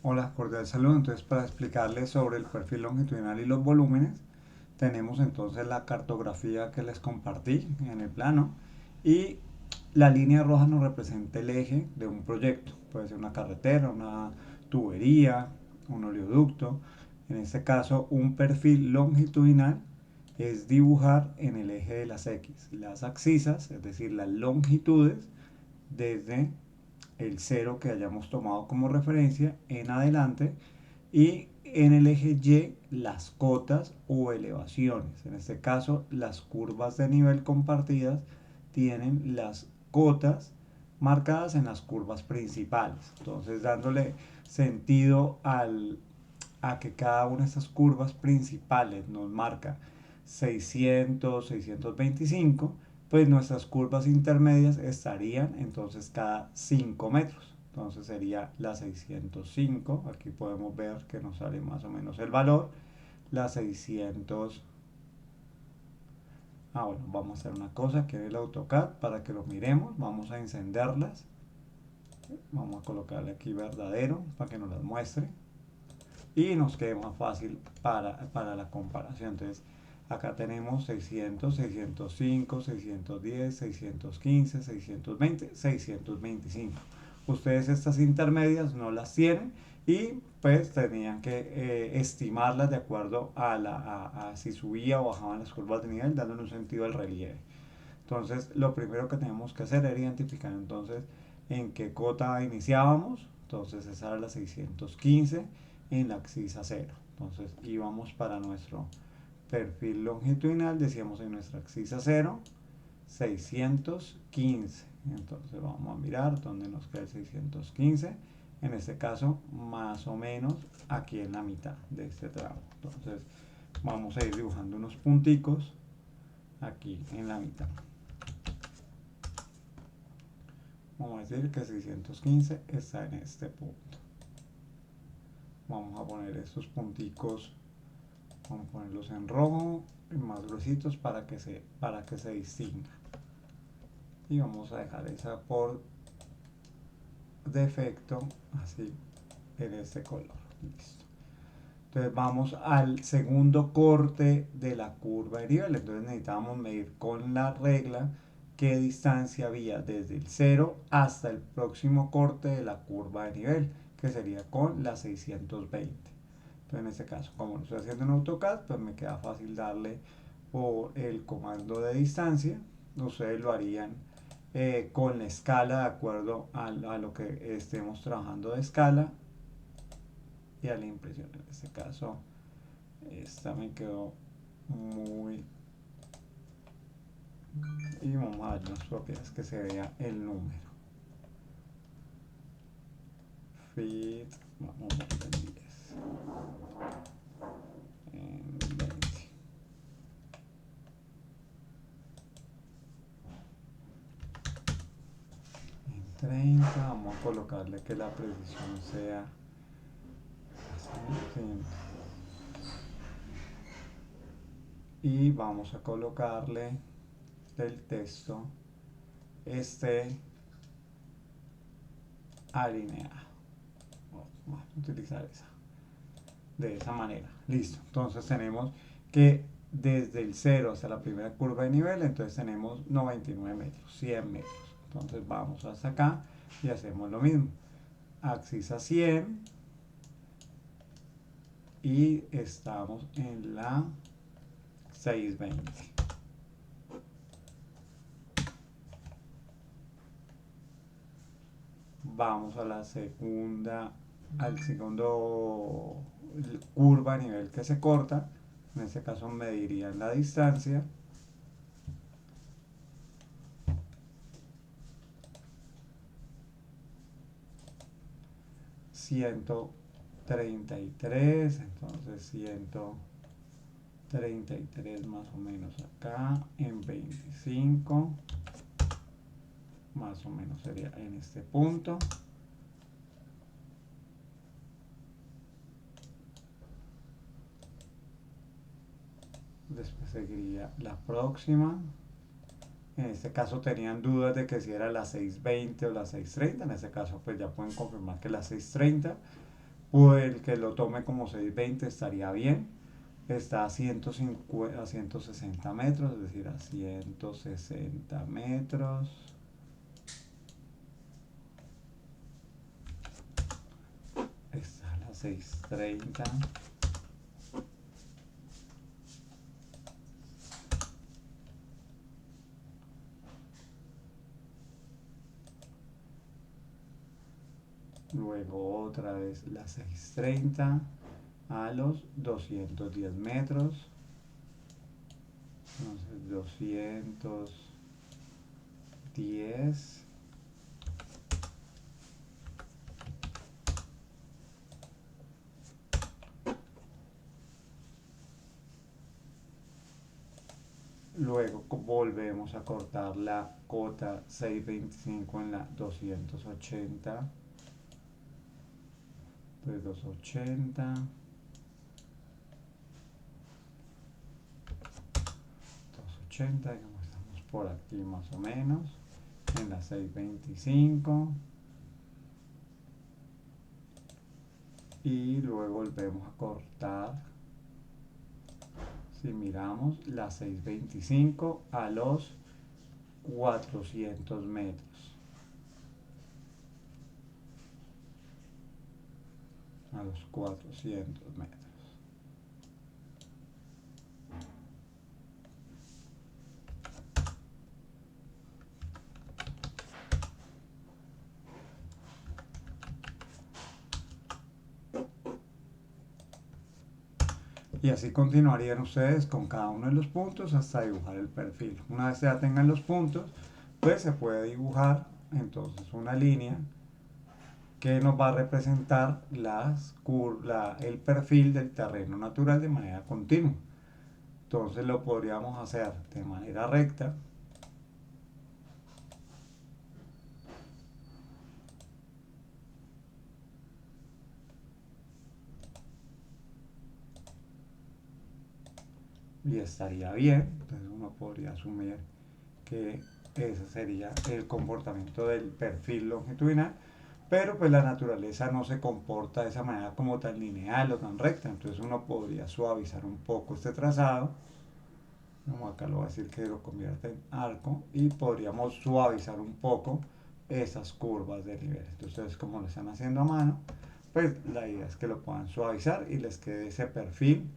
Hola, cordial saludo. Entonces, para explicarles sobre el perfil longitudinal y los volúmenes, tenemos entonces la cartografía que les compartí en el plano y la línea roja nos representa el eje de un proyecto. Puede ser una carretera, una tubería, un oleoducto. En este caso, un perfil longitudinal es dibujar en el eje de las X las abscisas, es decir, las longitudes desde el cero que hayamos tomado como referencia en adelante y en el eje Y las cotas o elevaciones. En este caso, las curvas de nivel compartidas tienen las cotas marcadas en las curvas principales. Entonces, dándole sentido a que cada una de estas curvas principales nos marca 600, 625, pues nuestras curvas intermedias estarían entonces cada 5 metros. Entonces sería la 605, aquí podemos ver que nos sale más o menos el valor, la 600. Bueno, vamos a hacer una cosa que es el AutoCAD para que lo miremos, vamos a encenderlas, vamos a colocarle aquí verdadero para que nos las muestre y nos quede más fácil para la comparación. Entonces, acá tenemos 600, 605, 610, 615, 620, 625. Ustedes estas intermedias no las tienen y pues tenían que estimarlas de acuerdo a si subía o bajaban las curvas de nivel, dándole un sentido al relieve. Entonces, lo primero que tenemos que hacer era identificar entonces en qué cota iniciábamos. Entonces, esa era la 615 en la axis cero. Entonces, íbamos para nuestro perfil longitudinal, decíamos en nuestra axis cero, 615. Entonces, vamos a mirar dónde nos queda el 615. En este caso, más o menos aquí en la mitad de este tramo. Entonces, vamos a ir dibujando unos punticos aquí en la mitad. Vamos a decir que 615 está en este punto. Vamos a poner estos punticos, vamos a ponerlos en rojo, más gruesitos para que se distinga. Y vamos a dejar esa por defecto así en este color. Listo. Entonces vamos al segundo corte de la curva de nivel. Entonces necesitamos medir con la regla qué distancia había desde el 0 hasta el próximo corte de la curva de nivel, que sería con la 620. Entonces en este caso, como lo estoy haciendo en AutoCAD, pues me queda fácil darle por el comando de distancia. Ustedes lo harían con la escala de acuerdo a lo que estemos trabajando de escala y a la impresión. En este caso, esta me quedó muy... Y vamos a dar las propiedades que se vea el número. Fit, vamos a poner en 10. En 20. En 30. Vamos a colocarle que la precisión sea así. Y vamos a colocarle el texto alineado. Vamos a utilizar esa de esa manera. Listo. Entonces tenemos que desde el 0 hasta la primera curva de nivel, entonces tenemos 99 metros, 100 metros. Entonces vamos hasta acá y hacemos lo mismo. Axis a 100 y estamos en la 620. Vamos a la al segundo curva a nivel que se corta. En este caso medirían la distancia. $133, entonces 133 más o menos acá en 25, más o menos sería en este punto. Después seguiría la próxima. En este caso tenían dudas de que si era la 620 o la 630. En este caso pues ya pueden confirmar que la 630. o el que lo tome como 620 estaría bien. Está a 150, a 160 metros, es decir, a 160 metros. Está a las 6:30. Luego otra vez las 6:30 a los 210 metros. Entonces 210. Luego volvemos a cortar la cota 625 en la 280. Pues 280. 280, digamos, estamos por aquí más o menos. En la 625. Y luego volvemos a cortar. Si miramos la 625 a los 400 metros. A los 400 metros. Y así continuarían ustedes con cada uno de los puntos hasta dibujar el perfil. Una vez ya tengan los puntos, pues se puede dibujar entonces una línea que nos va a representar el perfil del terreno natural de manera continua. Entonces lo podríamos hacer de manera recta. Y estaría bien. Entonces uno podría asumir que ese sería el comportamiento del perfil longitudinal, pero pues la naturaleza no se comporta de esa manera como tan lineal o tan recta, entonces uno podría suavizar un poco este trazado, como acá lo voy a decir que lo convierte en arco, y podríamos suavizar un poco esas curvas de nivel. Entonces ustedes, como lo están haciendo a mano, pues la idea es que lo puedan suavizar y les quede ese perfil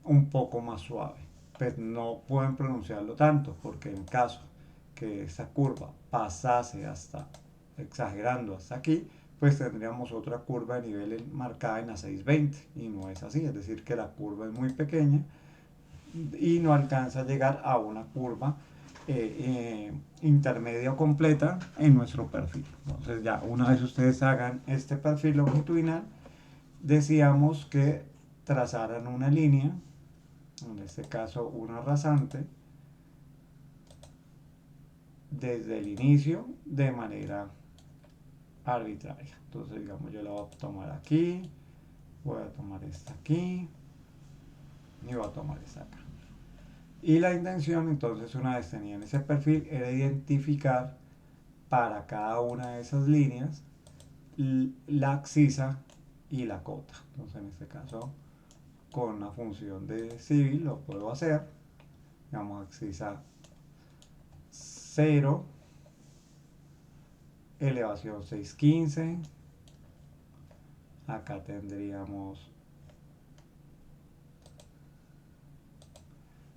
un poco más suave. Pero no pueden pronunciarlo tanto, porque en caso que esa curva pasase hasta, exagerando hasta aquí, pues tendríamos otra curva de nivel marcada en la 620 y no es así, es decir que la curva es muy pequeña y no alcanza a llegar a una curva intermedia o completa en nuestro perfil. Entonces ya una vez ustedes hagan este perfil longitudinal, decíamos que trazaran una línea, en este caso una rasante, desde el inicio de manera arbitraria. Entonces, digamos, yo la voy a tomar aquí, voy a tomar esta aquí y voy a tomar esta acá. Y la intención, entonces, una vez tenían ese perfil, era identificar para cada una de esas líneas la abscisa y la cota. Entonces, en este caso, con una función de civil lo puedo hacer. Digamos, abscisa 0, elevación 615. Acá tendríamos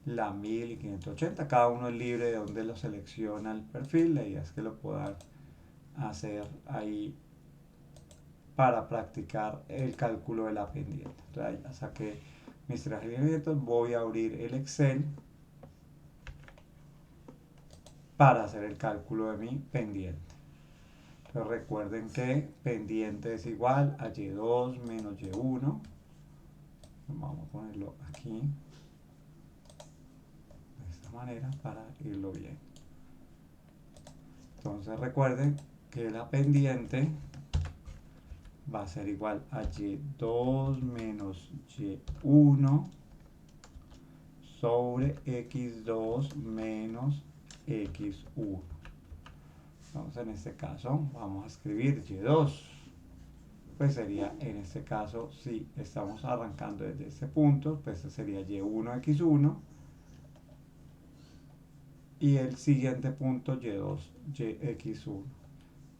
la 1580. Cada uno es libre de donde lo selecciona el perfil. La idea es que lo puedan hacer ahí para practicar el cálculo de la pendiente. Entonces ya saqué mis 3 elementos. Voy a abrir el Excel para hacer el cálculo de mi pendiente. Entonces recuerden que pendiente es igual a y2 menos y1. Vamos a ponerlo aquí de esta manera para irlo bien. Entonces recuerden que la pendiente va a ser igual a y2 menos y1 sobre x2 menos x1. Entonces en este caso vamos a escribir y2 pues sería en este caso, si estamos arrancando desde este punto, pues sería y1x1 y el siguiente punto y2 yx1.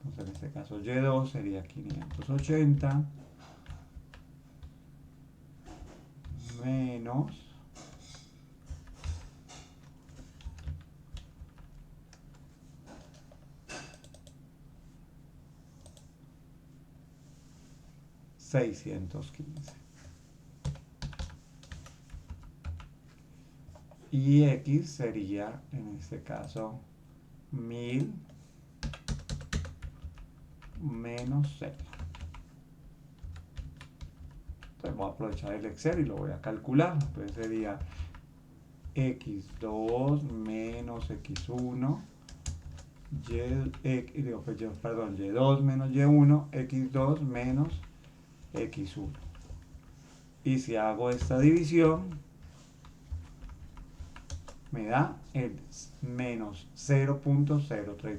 Entonces en este caso y2 sería 580 menos 615. Y x sería en este caso 1000 menos 6. Entonces voy a aprovechar el Excel y lo voy a calcular. Entonces sería x2 menos x1 y2 menos y1 x2 menos x1. Y si hago esta división me da el menos 0.033.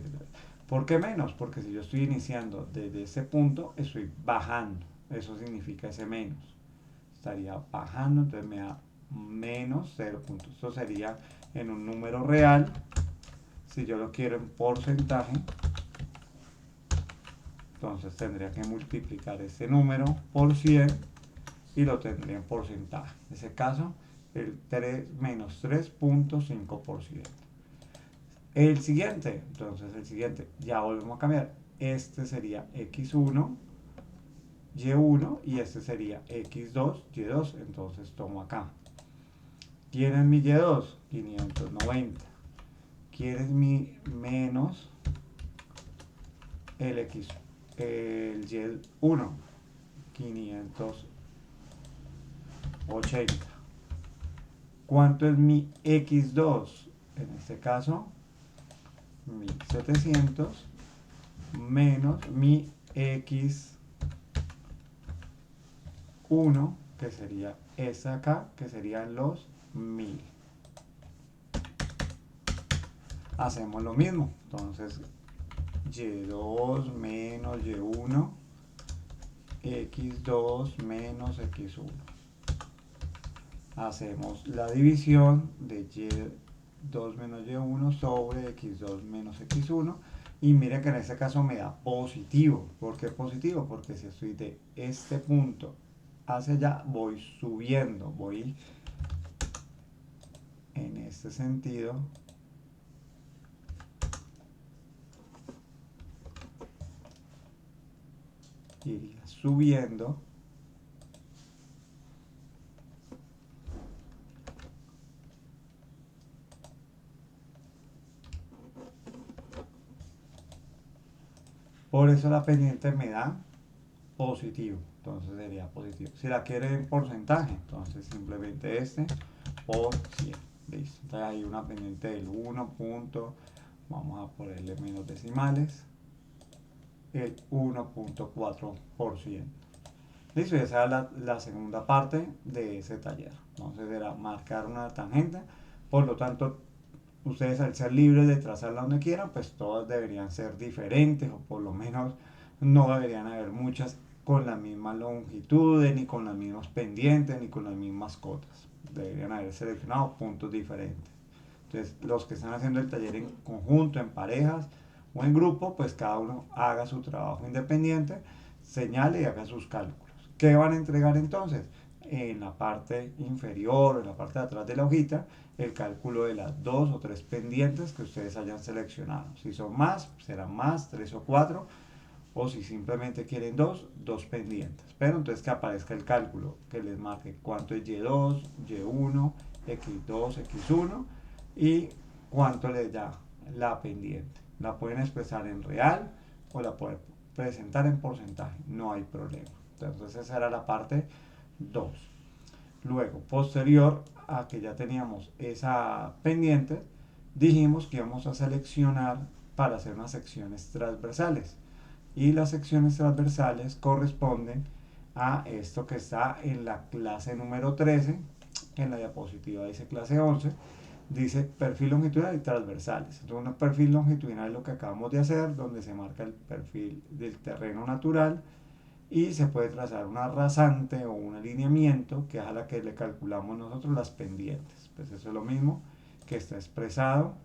¿Por qué menos? Porque si yo estoy iniciando desde ese punto, estoy bajando. Eso significa ese menos. Estaría bajando, entonces me da menos 0. Esto sería en un número real. Si yo lo quiero en porcentaje, entonces tendría que multiplicar este número por 100 y lo tendría en porcentaje. En ese caso, el 3 menos 3.5%. El siguiente, entonces el siguiente, ya volvemos a cambiar. Este sería x1, y1 y este sería x2, y2. Entonces tomo acá. ¿Quién es mi y2? 590. ¿Quién es mi menos el x, el y1? 580. ¿Cuánto es mi x2? En este caso, 1700 menos mi x1, que sería esta acá, que serían los 1000. Hacemos lo mismo, entonces y2 menos y1, x2 menos x1. Hacemos la división de y2 menos y1 sobre x2 menos x1 y mire que en este caso me da positivo. ¿Por qué positivo? Porque si estoy de este punto hacia allá, voy subiendo, voy en este sentido iría subiendo por eso la pendiente me da positivo, entonces sería positivo. Si la quiere en porcentaje, entonces simplemente este por 100. Listo. Entonces hay una pendiente del 1 punto, vamos a ponerle menos decimales, el 1.4%. Listo, y esa es la segunda parte de ese taller. Entonces era marcar una tangente, por lo tanto ustedes al ser libres de trazarla donde quieran, pues todas deberían ser diferentes o por lo menos no deberían haber muchas con la misma longitud, ni con las mismas pendientes, ni con las mismas cotas. Deberían haber seleccionado puntos diferentes. Entonces, los que están haciendo el taller en conjunto, en parejas o en grupo, pues cada uno haga su trabajo independiente, señale y haga sus cálculos. ¿Qué van a entregar entonces? En la parte inferior o en la parte de atrás de la hojita, el cálculo de las 2 o 3 pendientes que ustedes hayan seleccionado. Si son más, serán más, 3 o 4, o si simplemente quieren dos pendientes. Pero entonces que aparezca el cálculo, que les marque cuánto es y2, y1, x2, x1 y cuánto les da la pendiente. La pueden expresar en real o la pueden presentar en porcentaje, no hay problema. Entonces esa era la parte 2. Luego, posterior a que ya teníamos esa pendiente, dijimos que íbamos a seleccionar para hacer unas secciones transversales. Y las secciones transversales corresponden a esto que está en la clase número 13, en la diapositiva dice clase 11, dice perfil longitudinal y transversales. Entonces, un perfil longitudinal es lo que acabamos de hacer, donde se marca el perfil del terreno natural, y se puede trazar una rasante o un alineamiento, que es a la que le calculamos nosotros las pendientes. Pues eso es lo mismo que está expresado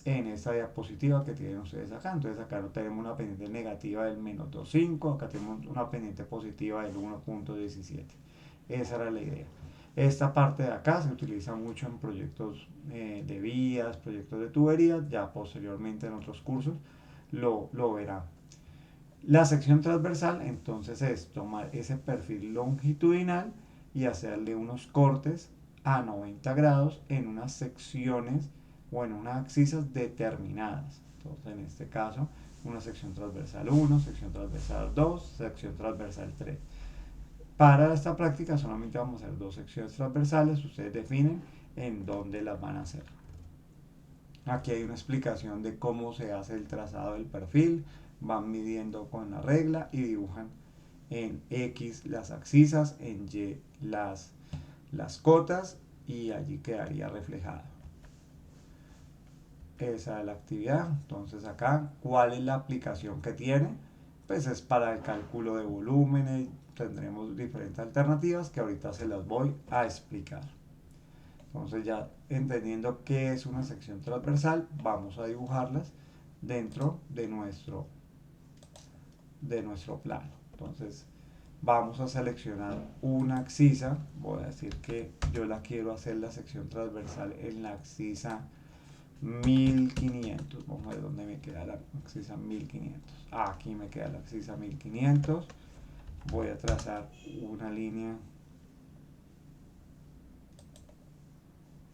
en esta diapositiva que tienen ustedes acá. Entonces acá no tenemos una pendiente negativa del menos 2,5, acá tenemos una pendiente positiva del 1,17. Esa era la idea. Esta parte de acá se utiliza mucho en proyectos de vías, proyectos de tuberías, ya posteriormente en otros cursos lo verán. La sección transversal entonces es tomar ese perfil longitudinal y hacerle unos cortes a 90 grados en unas secciones o en unas axisas determinadas. Entonces en este caso una sección transversal 1, sección transversal 2, sección transversal 3. Para esta práctica solamente vamos a hacer dos secciones transversales, ustedes definen en dónde las van a hacer. Aquí hay una explicación de cómo se hace el trazado del perfil, van midiendo con la regla y dibujan en X las axisas, en Y las cotas y allí quedaría reflejado. Esa es la actividad. Entonces acá, ¿cuál es la aplicación que tiene? Pues es para el cálculo de volúmenes, tendremos diferentes alternativas que ahorita se las voy a explicar. Entonces ya entendiendo qué es una sección transversal, vamos a dibujarlas dentro de nuestro plano. Entonces vamos a seleccionar una axisa, voy a decir que yo la quiero hacer la sección transversal en la axisa 1500. Vamos a ver dónde me queda la axisa 1500. Aquí me queda la axisa 1500. Voy a trazar una línea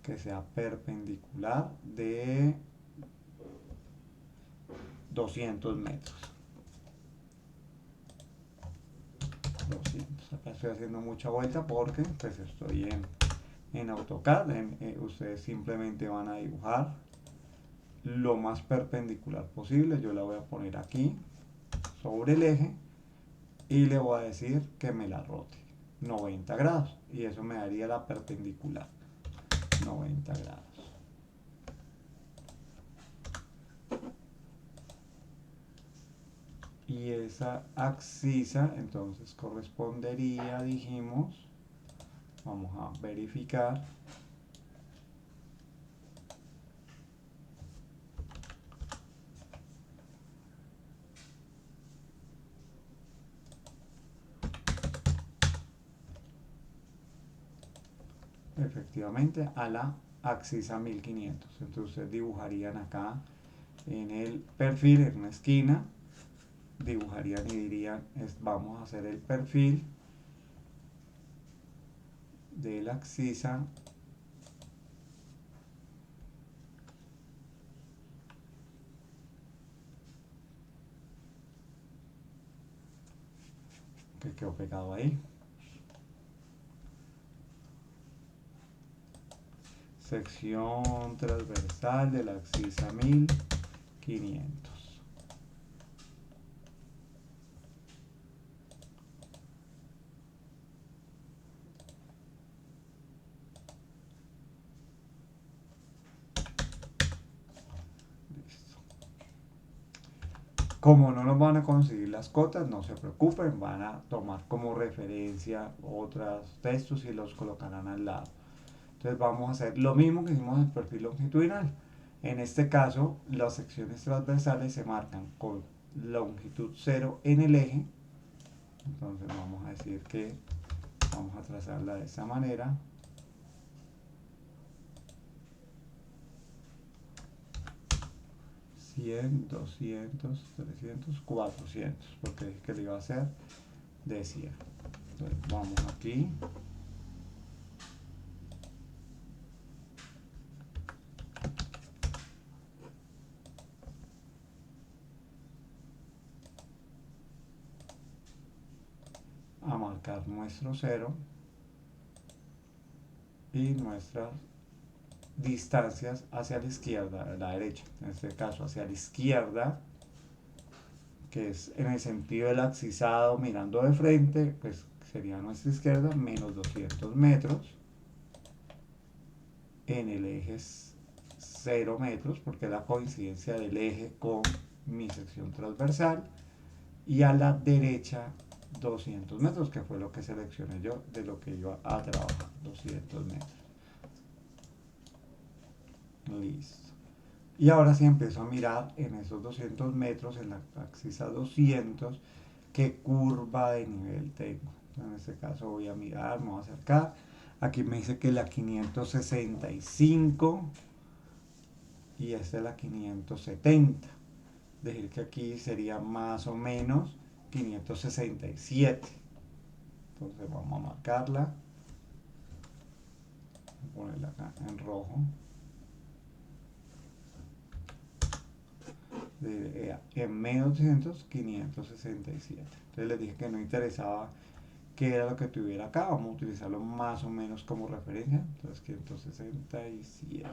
que sea perpendicular de 200 metros. 200. Acá estoy haciendo mucha vuelta porque pues estoy en AutoCAD. Ustedes simplemente van a dibujar lo más perpendicular posible. Yo la voy a poner aquí sobre el eje y le voy a decir que me la rote 90 grados y eso me daría la perpendicular 90 grados. Y esa axisa entonces correspondería, dijimos, vamos a verificar, efectivamente a la axisa 1500. Entonces ustedes dibujarían acá en el perfil, en una esquina, dibujarían y dirían, vamos a hacer el perfil de la axisa que quedó pegado ahí. Sección transversal de la axisa 1500. Como no nos van a conseguir las cotas, no se preocupen, van a tomar como referencia otros textos y los colocarán al lado. Entonces vamos a hacer lo mismo que hicimos en el perfil longitudinal. En este caso, las secciones transversales se marcan con longitud 0 en el eje. Entonces vamos a decir que vamos a trazarla de esta manera. 100, 200, 300, 400, porque dije que le iba a hacer de 100. Entonces vamos aquí. A marcar nuestro 0 y nuestras distancias hacia la izquierda, a la derecha, en este caso hacia la izquierda, que es en el sentido del axisado mirando de frente, pues sería nuestra izquierda menos 200 metros, en el eje es 0 metros, porque es la coincidencia del eje con mi sección transversal, y a la derecha 200 metros, que fue lo que seleccioné yo de lo que iba a trabajar. 200 metros. Listo. Y ahora sí empiezo a mirar en esos 200 metros, en la axis a 200, qué curva de nivel tengo. En este caso voy a mirar, me voy a acercar. Aquí me dice que la 565 y esta es la 570. Es decir, que aquí sería más o menos 567. Entonces vamos a marcarla. Voy a ponerla acá en rojo. En menos 200, 567. Entonces les dije que no interesaba qué era lo que tuviera acá. Vamos a utilizarlo más o menos como referencia. Entonces 567.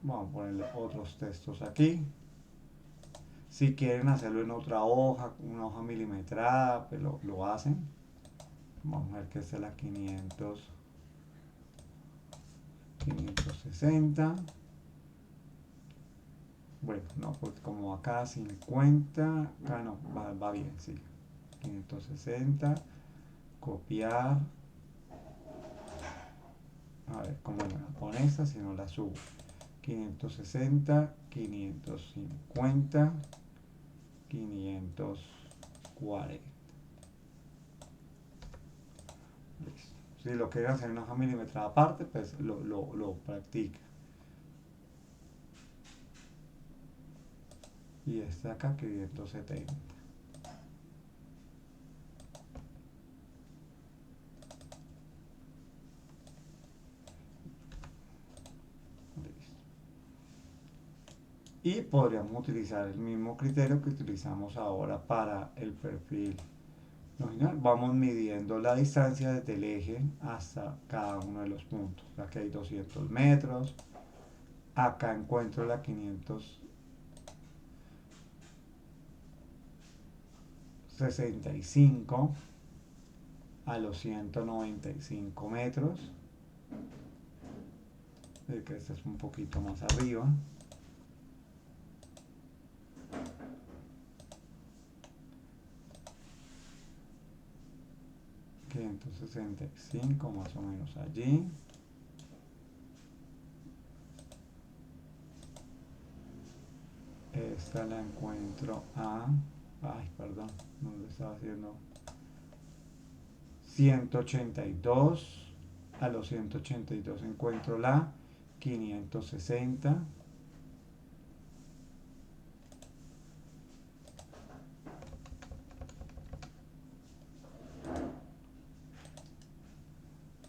Vamos a ponerle otros textos aquí. Si quieren hacerlo en otra hoja, una hoja milimetrada, pues lo hacen. Vamos a ver que esta es la 560. Bueno, no, pues como acá 50, acá no, va bien, sí. 560, copiar. A ver, ¿cómo me la pone esta si no la subo? 560, 550, 540. Listo. Si lo quieren hacer en hoja milimetrada aparte, pues lo practica. Y este acá 570. Listo. Y podríamos utilizar el mismo criterio que utilizamos ahora para el perfil longitudinal. Vamos midiendo la distancia desde el eje hasta cada uno de los puntos. Aquí hay 200 metros. Acá encuentro la 565 a los 195 metros. Que este es un poquito más arriba. 565 más o menos allí. Esta la encuentro a... Ay, perdón, no lo estaba haciendo. 182. A los 182 encuentro la 560.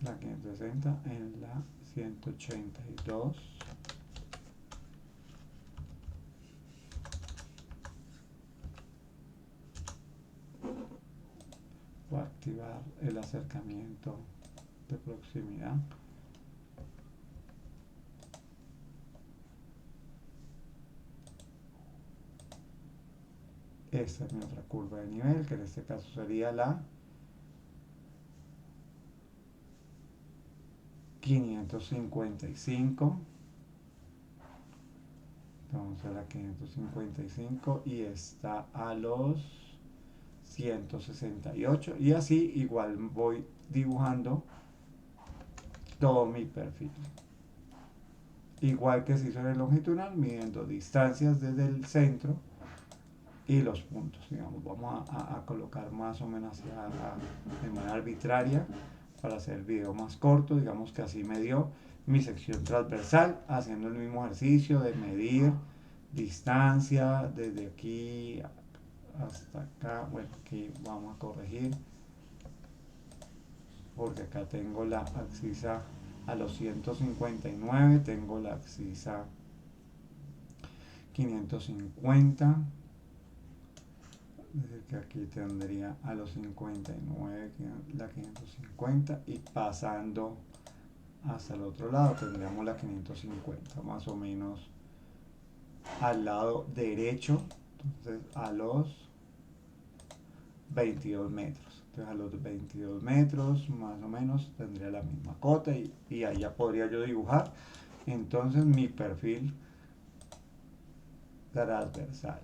La 560 en la 182. Voy a activar el acercamiento de proximidad. Esta es mi otra curva de nivel, que en este caso sería la 555. Vamos a la 555 y está a los 168. Y así igual voy dibujando todo mi perfil. Igual que si hizo el longitudinal, midiendo distancias desde el centro y los puntos. Digamos, vamos a colocar más o menos de manera arbitraria para hacer el video más corto. Digamos que así me dio mi sección transversal, haciendo el mismo ejercicio de medir distancia desde aquí hasta acá. Bueno, aquí vamos a corregir porque acá tengo la axis a los 159, tengo la axis 550. Es decir, que aquí tendría a los 59 la 550 y pasando hasta el otro lado tendríamos la 550 más o menos al lado derecho, entonces a los 22 metros. Entonces a los 22 metros más o menos tendría la misma cota y ahí ya podría yo dibujar entonces mi perfil transversal.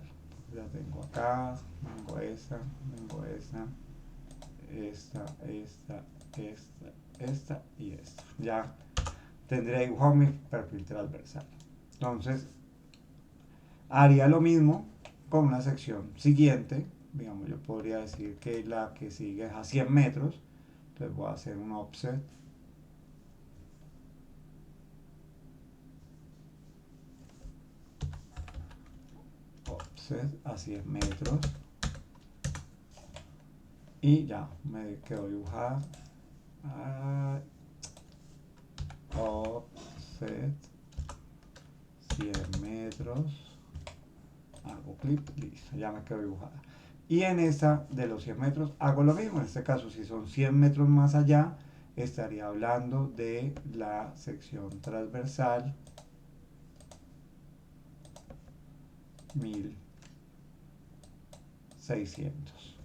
Ya tengo acá, tengo esta y esta. Ya tendría dibujado mi perfil transversal. Entonces haría lo mismo con una sección siguiente. Digamos, yo podría decir que la que sigue es a 100 metros. Entonces voy a hacer un offset a 100 metros. Y ya me quedo dibujada. Offset 100 metros. Hago clip, listo, ya me quedo dibujada. Y en esta de los 100 metros hago lo mismo. En este caso, si son 100 metros más allá, estaría hablando de la sección transversal 1600.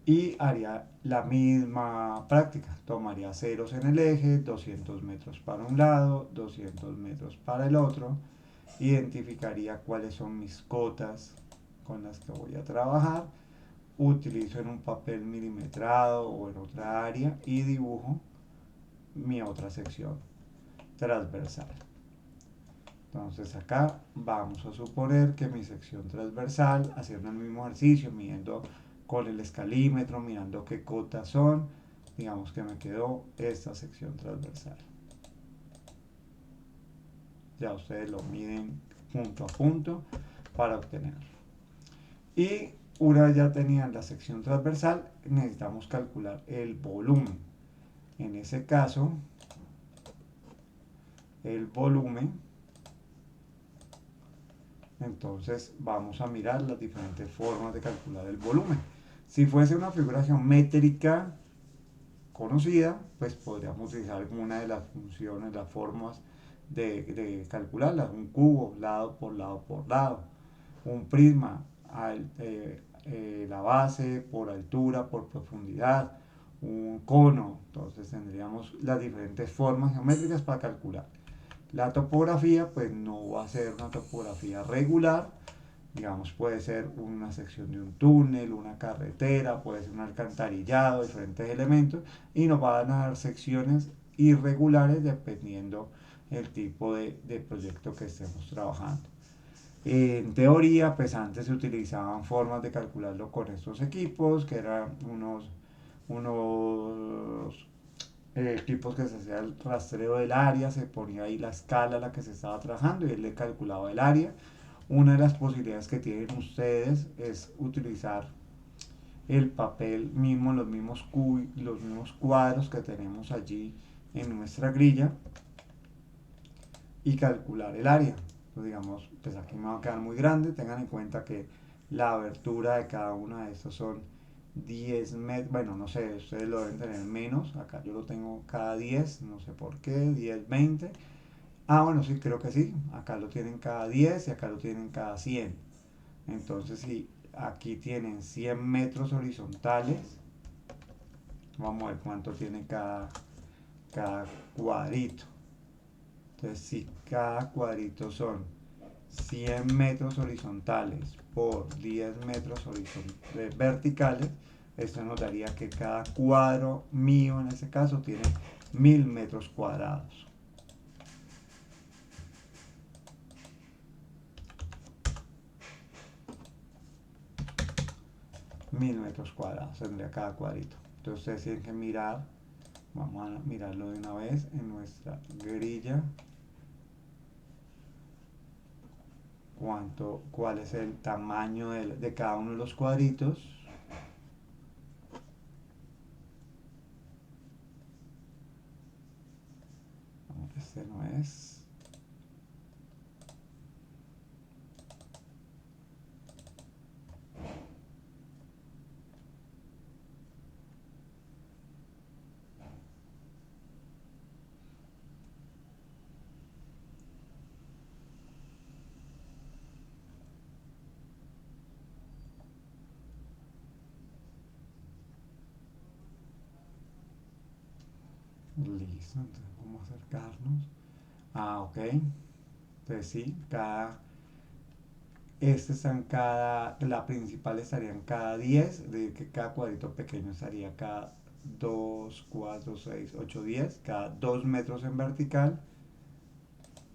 Y haría la misma práctica. Tomaría ceros en el eje, 200 metros para un lado, 200 metros para el otro. Identificaría cuáles son mis cotas con las que voy a trabajar. Utilizo en un papel milimetrado o en otra área y dibujo mi otra sección transversal. Entonces acá vamos a suponer que mi sección transversal, haciendo el mismo ejercicio, midiendo con el escalímetro, mirando qué cotas son, digamos que me quedó esta sección transversal. Ya ustedes lo miden punto a punto para obtenerlo. Y una vez ya tenían la sección transversal, necesitamos calcular el volumen. En ese caso, el volumen, entonces vamos a mirar las diferentes formas de calcular el volumen. Si fuese una figura geométrica conocida, pues podríamos utilizar alguna de las funciones, las formas de calcularlas. Un cubo, lado por lado por lado. Un prisma, la base por altura, por profundidad. Un cono, entonces tendríamos las diferentes formas geométricas para calcular. La topografía, pues no va a ser una topografía regular, digamos, puede ser una sección de un túnel, una carretera, puede ser un alcantarillado, diferentes elementos, y nos van a dar secciones irregulares dependiendo el tipo de proyecto que estemos trabajando. En teoría, pues antes se utilizaban formas de calcularlo con estos equipos, que eran unos equipos que se hacía el rastreo del área, se ponía ahí la escala a la que se estaba trabajando y él le calculaba el área. Una de las posibilidades que tienen ustedes es utilizar el papel mismo, los mismos cuadros que tenemos allí en nuestra grilla y calcular el área. Entonces, digamos, pues aquí me va a quedar muy grande. Tengan en cuenta que la abertura de cada una de estas son 10 metros. Bueno, no sé, ustedes lo deben tener menos. Acá yo lo tengo cada 10, no sé por qué, 10, 20. Ah, bueno, sí, creo que sí. Acá lo tienen cada 10 y acá lo tienen cada 100. Entonces, si aquí tienen 100 metros horizontales, vamos a ver cuánto tiene cada cuadrito. Entonces, si cada cuadrito son 100 metros horizontales por 10 metros verticales, esto nos daría que cada cuadro mío en este caso tiene 1000 metros cuadrados. 1000 metros cuadrados tendría cada cuadrito. Entonces ustedes tienen que mirar, vamos a mirarlo de una vez en nuestra grilla, cuál es el tamaño de cada uno de los cuadritos. Este no es. Listo, entonces vamos a acercarnos. Ah, ok. Entonces sí, la principal estaría en cada 10, es decir, que cada cuadrito pequeño estaría cada 2 4 6 8 10 cada 2 metros en vertical.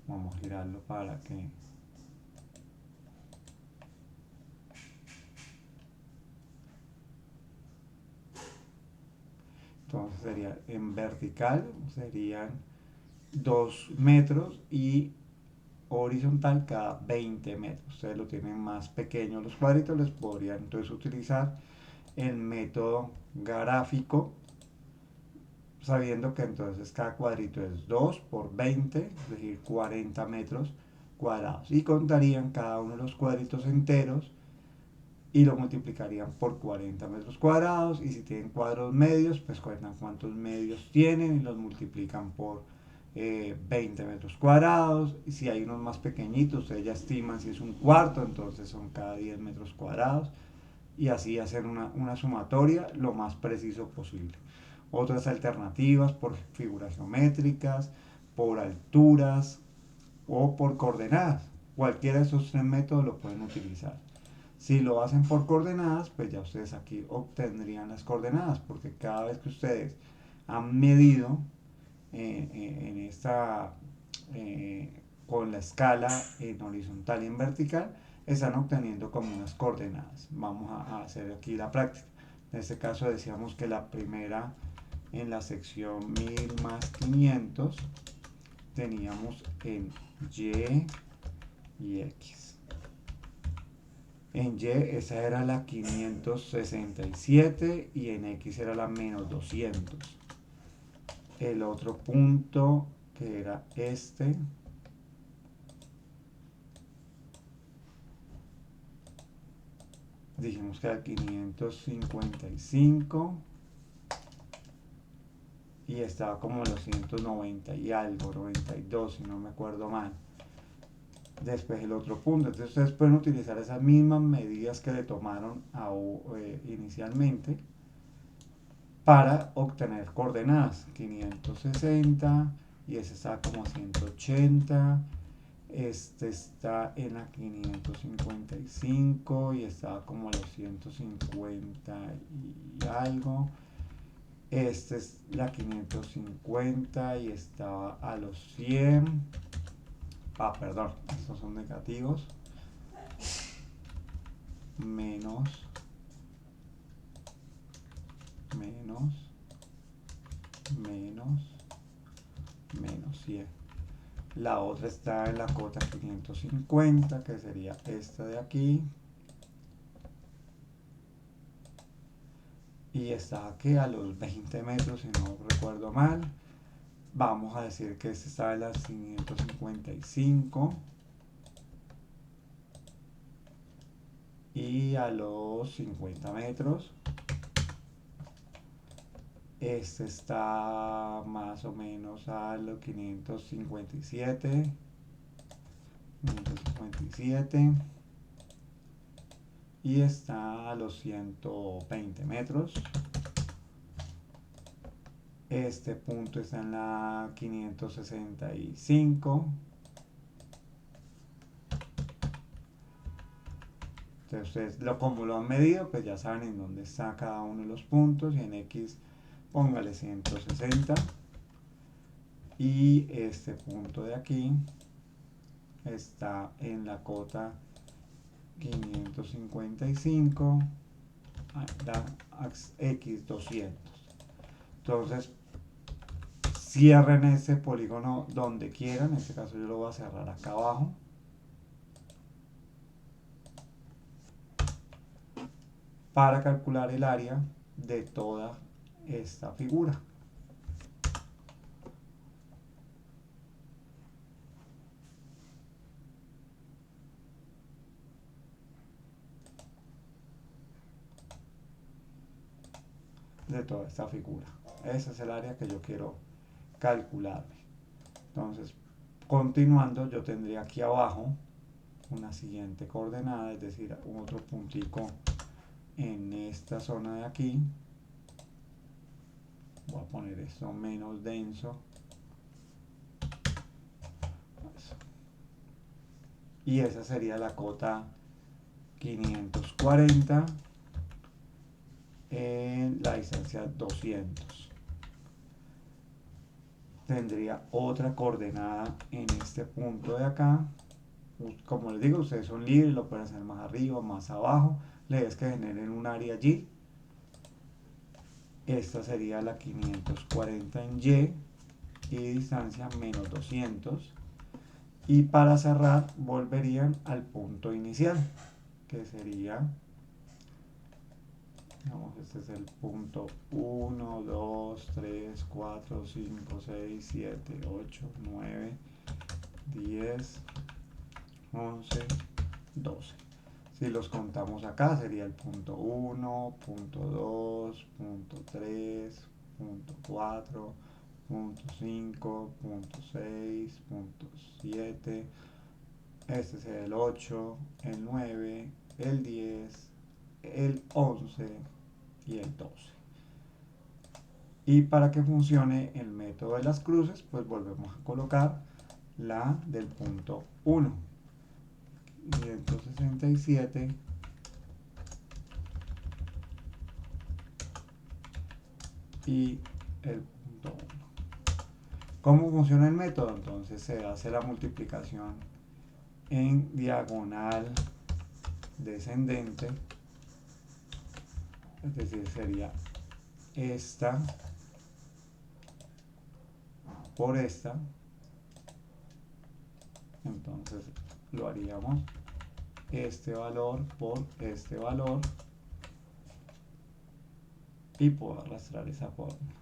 Vamos a girarlo para que... Entonces sería en vertical, serían 2 metros y horizontal cada 20 metros. Ustedes lo tienen más pequeño los cuadritos, les podrían entonces utilizar el método gráfico, sabiendo que entonces cada cuadrito es 2 por 20, es decir, 40 metros cuadrados. Y contarían cada uno de los cuadritos enteros y lo multiplicarían por 40 metros cuadrados. Y si tienen cuadros medios, pues cuentan cuántos medios tienen y los multiplican por 20 metros cuadrados. Y si hay unos más pequeñitos, ustedes ya estiman si es un cuarto, entonces son cada 10 metros cuadrados. Y así hacer una sumatoria lo más preciso posible. Otras alternativas por figuras geométricas, por alturas o por coordenadas. Cualquiera de esos tres métodos lo pueden utilizar. Si lo hacen por coordenadas, pues ya ustedes aquí obtendrían las coordenadas, porque cada vez que ustedes han medido en esta, con la escala en horizontal y en vertical, están obteniendo como unas coordenadas. Vamos a hacer aquí la práctica. En este caso decíamos que la primera en la sección 1000 más 500 teníamos en Y y X. En Y esa era la 567 y en X era la menos 200. El otro punto que era este, dijimos que era 555 y estaba como los 190 y algo, 92 si no me acuerdo mal. Después el otro punto, entonces ustedes pueden utilizar esas mismas medidas que le tomaron inicialmente para obtener coordenadas. 560 y ese está como 180. Este está en la 555 y estaba como a los 150 y algo. Este es la 550 y estaba a los 100. Ah, perdón, estos son negativos. Menos, menos, menos, menos 100. La otra está en la cota 550, que sería esta de aquí. Y está aquí a los 20 metros, si no recuerdo mal. Vamos a decir que este está en las 555. Y a los 50 metros. Este está más o menos a los 557. 557. Y está a los 120 metros. Este punto está en la 565. Entonces ustedes como lo han medido, pues ya saben en dónde está cada uno de los puntos. Y en X póngale 160. Y este punto de aquí está en la cota 555, la X200. Entonces cierren ese polígono donde quieran. En este caso yo lo voy a cerrar acá abajo. Para calcular el área de toda esta figura. De toda esta figura. Ese es el área que yo quiero calcularme. Entonces, continuando, yo tendría aquí abajo una siguiente coordenada, es decir, otro puntico en esta zona de aquí, voy a poner esto menos denso. Eso. Y esa sería la cota 540 en la distancia 200. Tendría otra coordenada en este punto de acá. Como les digo, ustedes son libres, lo pueden hacer más arriba, más abajo. La idea es que generen un área allí. Esta sería la 540 en Y y distancia menos 200. Y para cerrar volverían al punto inicial, que sería, digamos, este es el punto 1, 2, 3, 4, 5, 6, 7, 8, 9, 10, 11, 12. Si los contamos acá sería el punto 1, punto 2, punto 3, punto 4, punto 5, punto 6, punto 7. Este sería el 8, el 9, el 10, el 11 y el 12. Y para que funcione el método de las cruces, pues volvemos a colocar la del punto 1. 567 y el punto 1. ¿Cómo funciona el método? Entonces se hace la multiplicación en diagonal descendente, es decir, sería esta por esta. Entonces lo haríamos este valor por este valor y puedo arrastrar esa fórmula.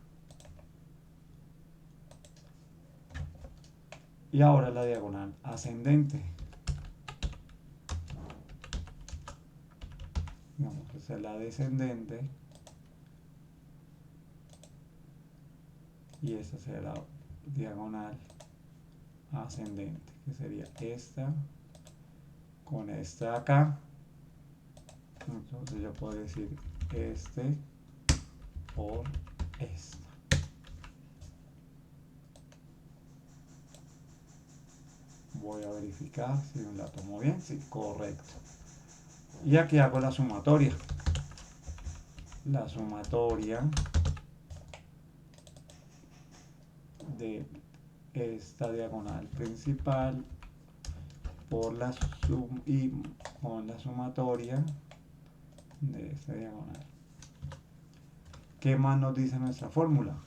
Y ahora la diagonal ascendente. Digamos que esa es la descendente y esta será la diagonal ascendente, que sería esta con esta acá. Entonces yo puedo decir este por esta. Voy a verificar si la tomo bien. Sí, correcto. Y aquí hago la sumatoria. La sumatoria de esta diagonal principal por la y con la sumatoria de esta diagonal. ¿Qué más nos dice nuestra fórmula?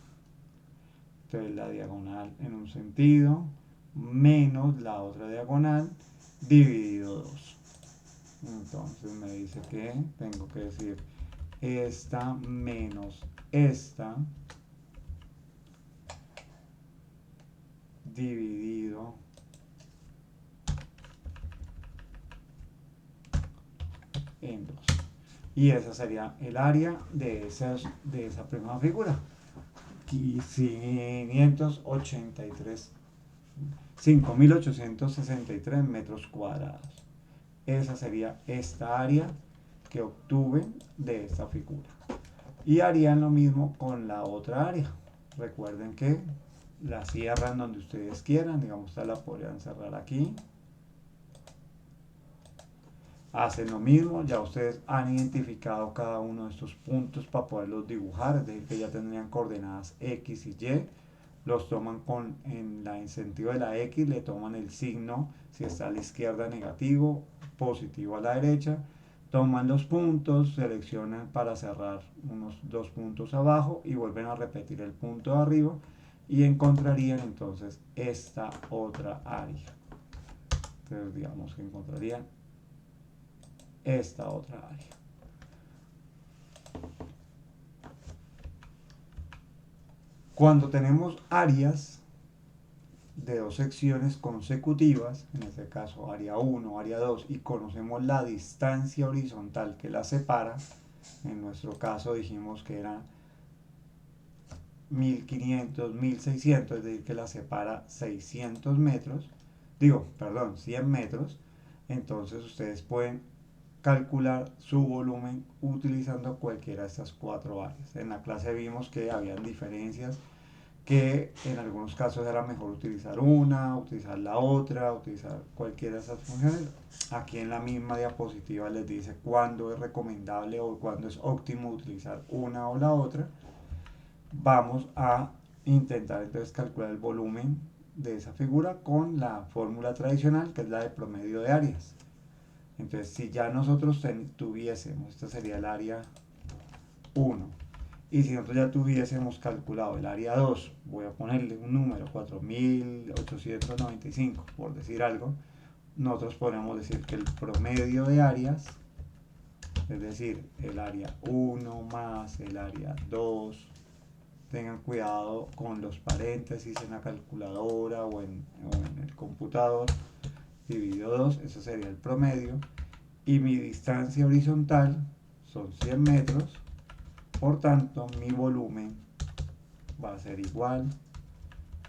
Entonces la diagonal en un sentido menos la otra diagonal dividido 2. Entonces me dice que tengo que decir esta menos esta dividido en 2. Y esa sería el área de esa primera figura. 5.863 metros cuadrados. Esa sería esta área que obtuve de esta figura. Y harían lo mismo con la otra área. Recuerden que la cierran donde ustedes quieran. Digamos, esta la podrían cerrar aquí. Hacen lo mismo, ya ustedes han identificado cada uno de estos puntos para poderlos dibujar, es decir, que ya tendrían coordenadas X y Y. Los toman en sentido de la X, le toman el signo, si está a la izquierda negativo, positivo a la derecha. Toman los puntos, seleccionan para cerrar unos 2 puntos abajo y vuelven a repetir el punto de arriba y encontrarían entonces esta otra área. Entonces digamos que encontrarían esta otra área. Cuando tenemos áreas de dos secciones consecutivas, en este caso área 1, área 2, y conocemos la distancia horizontal que las separa, en nuestro caso dijimos que era 1500, 1600, es decir, que la separa 600 metros, 100 metros, entonces ustedes pueden calcular su volumen utilizando cualquiera de estas cuatro áreas. En la clase vimos que habían diferencias, que en algunos casos era mejor utilizar una, utilizar la otra, utilizar cualquiera de esas funciones. Aquí en la misma diapositiva les dice cuándo es recomendable o cuándo es óptimo utilizar una o la otra. Vamos a intentar entonces calcular el volumen de esa figura con la fórmula tradicional, que es la de promedio de áreas. Entonces, si ya nosotros tuviésemos, esta sería el área 1, y si nosotros ya tuviésemos calculado el área 2, voy a ponerle un número, 4895, por decir algo, nosotros podríamos decir que el promedio de áreas, es decir, el área 1 más el área 2, tengan cuidado con los paréntesis en la calculadora o en el computador, dividido 2, eso sería el promedio, y mi distancia horizontal son 100 metros, por tanto mi volumen va a ser igual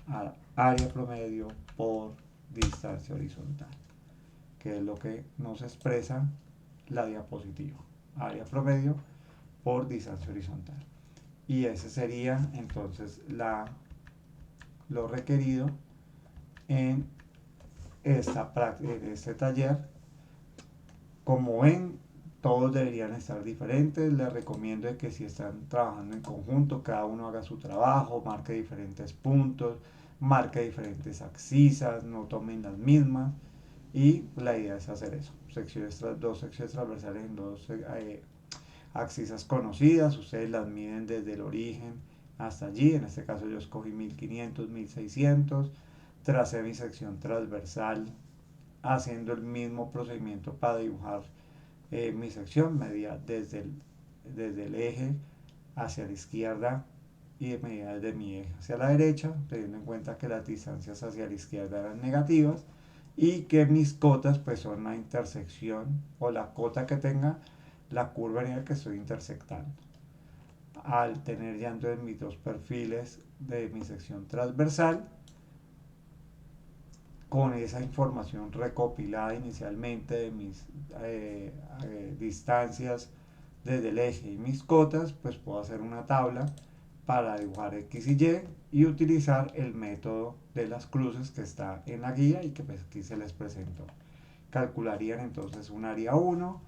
a área promedio por distancia horizontal, que es lo que nos expresa la diapositiva, área promedio por distancia horizontal. Y ese sería entonces lo requerido en este taller. Como ven, todos deberían estar diferentes. Les recomiendo que si están trabajando en conjunto, cada uno haga su trabajo, marque diferentes puntos, marque diferentes axisas, no tomen las mismas. Y la idea es hacer eso. Dos secciones transversales en dos axisas conocidas. Ustedes las miden desde el origen hasta allí. En este caso yo escogí 1500, 1600. Tracé mi sección transversal haciendo el mismo procedimiento para dibujar mi sección. Medía desde el eje hacia la izquierda y medía desde mi eje hacia la derecha, teniendo en cuenta que las distancias hacia la izquierda eran negativas y que mis cotas pues son la intersección o la cota que tenga la curva en la que estoy intersectando. Al tener ya entonces mis dos perfiles de mi sección transversal, con esa información recopilada inicialmente de mis distancias desde el eje y mis cotas, pues puedo hacer una tabla para dibujar X y utilizar el método de las cruces que está en la guía y que pues aquí se les presentó. Calcularían entonces un área 1,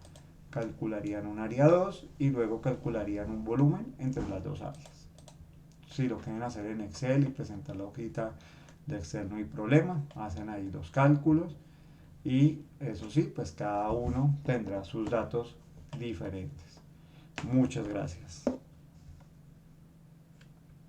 calcularían un área 2 y luego calcularían un volumen entre las dos áreas. Si lo quieren hacer en Excel y presentar la hojita de Excel no hay problema, hacen ahí los cálculos y eso sí, pues cada uno tendrá sus datos diferentes. Muchas gracias.